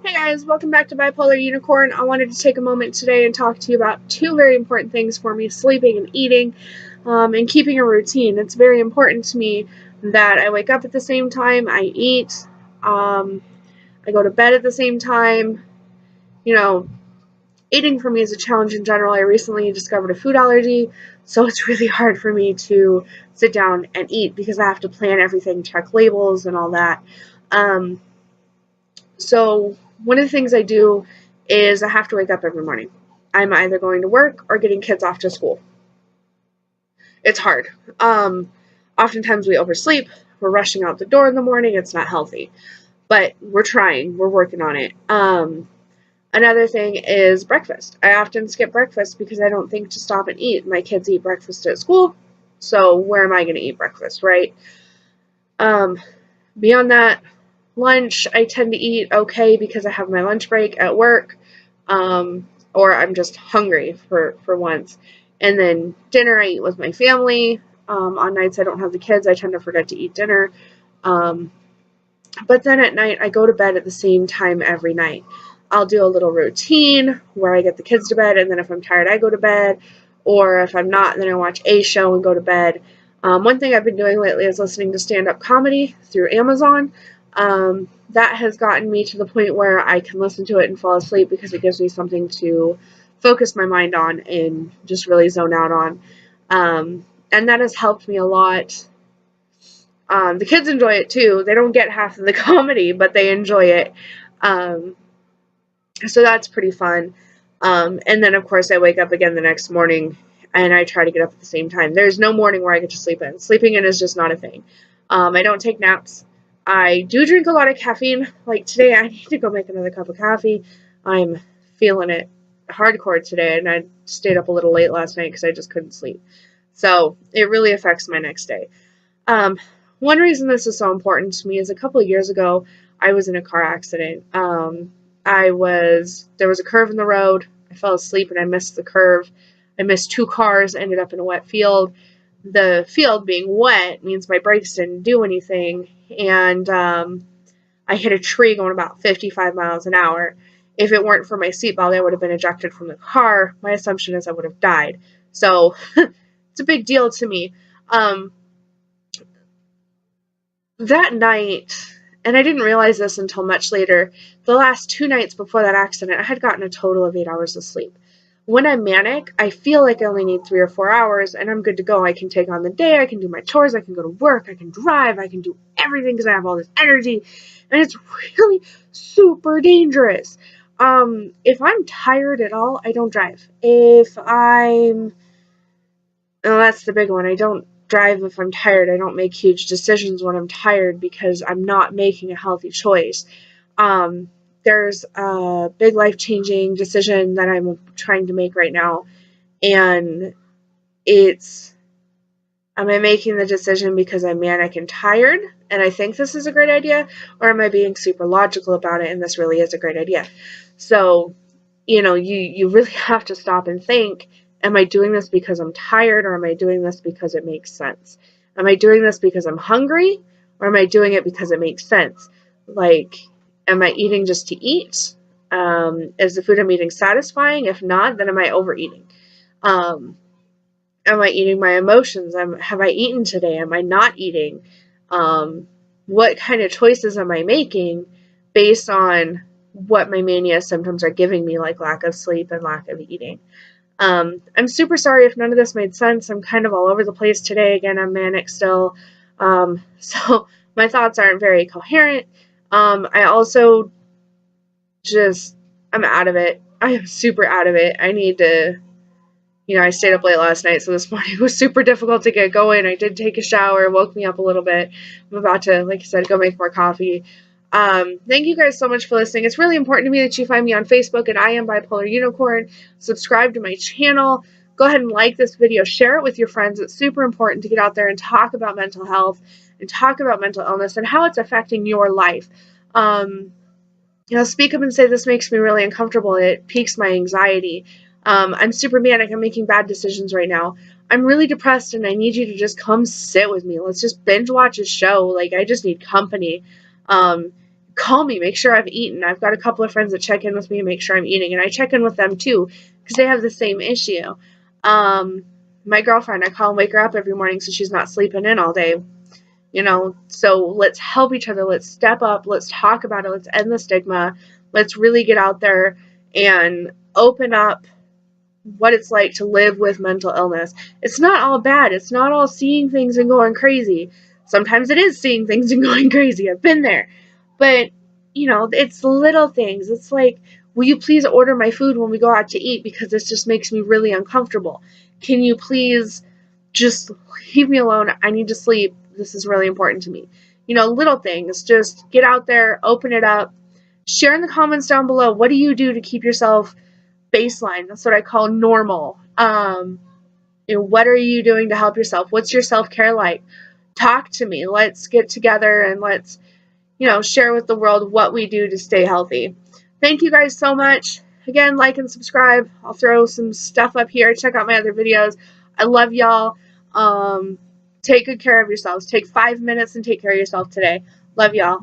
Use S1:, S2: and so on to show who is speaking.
S1: Hey guys, welcome back to Bipolar Unicorn. I wanted to take a moment today and talk to you about two very important things for me: sleeping and eating, and keeping a routine. It's very important to me that I wake up at the same time, I eat, um, I go to bed at the same time. You know, eating for me is a challenge in general. I recently discovered a food allergy, so it's really hard for me to sit down and eat because I have to plan everything, check labels, and all that. Um, So one of the things I do is I have to wake up every morning. I'm either going to work or getting kids off to school. It's hard. Oftentimes we oversleep. We're rushing out the door in the morning. It's not healthy, but we're trying. We're working on it. Another thing is breakfast. I often skip breakfast because I don't think to stop and eat. My kids eat breakfast at school, so where am I going to eat breakfast, right? Um, Beyond that, lunch, I tend to eat okay because I have my lunch break at work, or I'm just hungry for once. And then dinner, I eat with my family. On nights I don't have the kids, I tend to forget to eat dinner. Um, but then at night, I go to bed at the same time every night. I'll do a little routine where I get the kids to bed, and then if I'm tired, I go to bed. Or if I'm not, then I watch a show and go to bed. One thing I've been doing lately is listening to stand-up comedy through Amazon. That has gotten me to the point where I can listen to it and fall asleep because it gives me something to focus my mind on and just really zone out on. And that has helped me a lot. The kids enjoy it too. They don't get half of the comedy, but they enjoy it. Um, so that's pretty fun. And then, of course, I wake up again the next morning and I try to get up at the same time. There's no morning where I get to sleep in. Sleeping in is just not a thing. I don't take naps. I do drink a lot of caffeine. Like today, I need to go make another cup of coffee. I'm feeling it hardcore today, and I stayed up a little late last night because I just couldn't sleep. So it really affects my next day. Um, One reason this is so important to me is a couple of years ago, I was in a car accident. There was a curve in the road. I fell asleep and I missed the curve. I missed two cars, ended up in a wet field. The field being wet means my brakes didn't do anything, and I hit a tree going about 55 miles an hour. If it weren't for my seatbelt, I would have been ejected from the car. My assumption is I would have died. So it's a big deal to me. Um, that night, and I didn't realize this until much later, the last two nights before that accident, I had gotten a total of 8 hours of sleep. When I'm manic, I feel like I only need 3 or 4 hours and I'm good to go. I can take on the day, I can do my chores, I can go to work, I can drive, I can do everything because I have all this energy. And it's really super dangerous. If I'm tired at all, I don't drive. Oh, that's the big one. I don't drive if I'm tired. I don't make huge decisions when I'm tired because I'm not making a healthy choice. Um, there's a big life-changing decision that I'm trying to make right now, and it's, am I making the decision because I'm manic and tired and I think this is a great idea, or am I being super logical about it and this really is a great idea? So, you really have to stop and think, am I doing this because I'm tired, or am I doing this because it makes sense? Am I doing this because I'm hungry, or am I doing it because it makes sense? Like, am I eating just to eat? Is the food I'm eating satisfying? If not, then am I overeating? Um, am I eating my emotions? Have I eaten today? Am I not eating? What kind of choices am I making based on what my mania symptoms are giving me, like lack of sleep and lack of eating? I'm super sorry if none of this made sense. I'm kind of all over the place today. Again, I'm manic still. So my thoughts aren't very coherent. I also just, I'm out of it. I am super out of it. I need to, I stayed up late last night, so this morning was super difficult to get going. I did take a shower, woke me up a little bit. I'm about to, like I said, go make more coffee. Thank you guys so much for listening. It's really important to me that you find me on Facebook, and I am Bipolar Unicorn. Subscribe to my channel. Go ahead and like this video. Share it with your friends. It's super important to get out there and talk about mental health and talk about mental illness and how it's affecting your life. Speak up and say, this makes me really uncomfortable. It piques my anxiety. I'm super manic. I'm making bad decisions right now. I'm really depressed and I need you to just come sit with me. Let's just binge watch a show. Like, I just need company. call me, make sure I've eaten. I've got a couple of friends that check in with me and make sure I'm eating, and I check in with them too because they have the same issue. My girlfriend, I call and wake her up every morning so she's not sleeping in all day. So let's help each other. Let's step up. Let's talk about it. Let's end the stigma. Let's really get out there and open up what it's like to live with mental illness. It's not all bad. It's not all seeing things and going crazy. Sometimes it is seeing things and going crazy. I've been there. But, it's little things. It's like, will you please order my food when we go out to eat because this just makes me really uncomfortable? Can you please just leave me alone? I need to sleep. This is really important to me. Little things. Just get out there, open it up. Share in the comments down below. What do you do to keep yourself baseline? That's what I call normal. What are you doing to help yourself? What's your self-care like? Talk to me. Let's get together and let's, share with the world what we do to stay healthy. Thank you guys so much. Again, like and subscribe. I'll throw some stuff up here. Check out my other videos. I love y'all. Take good care of yourselves. Take 5 minutes and take care of yourself today. Love y'all.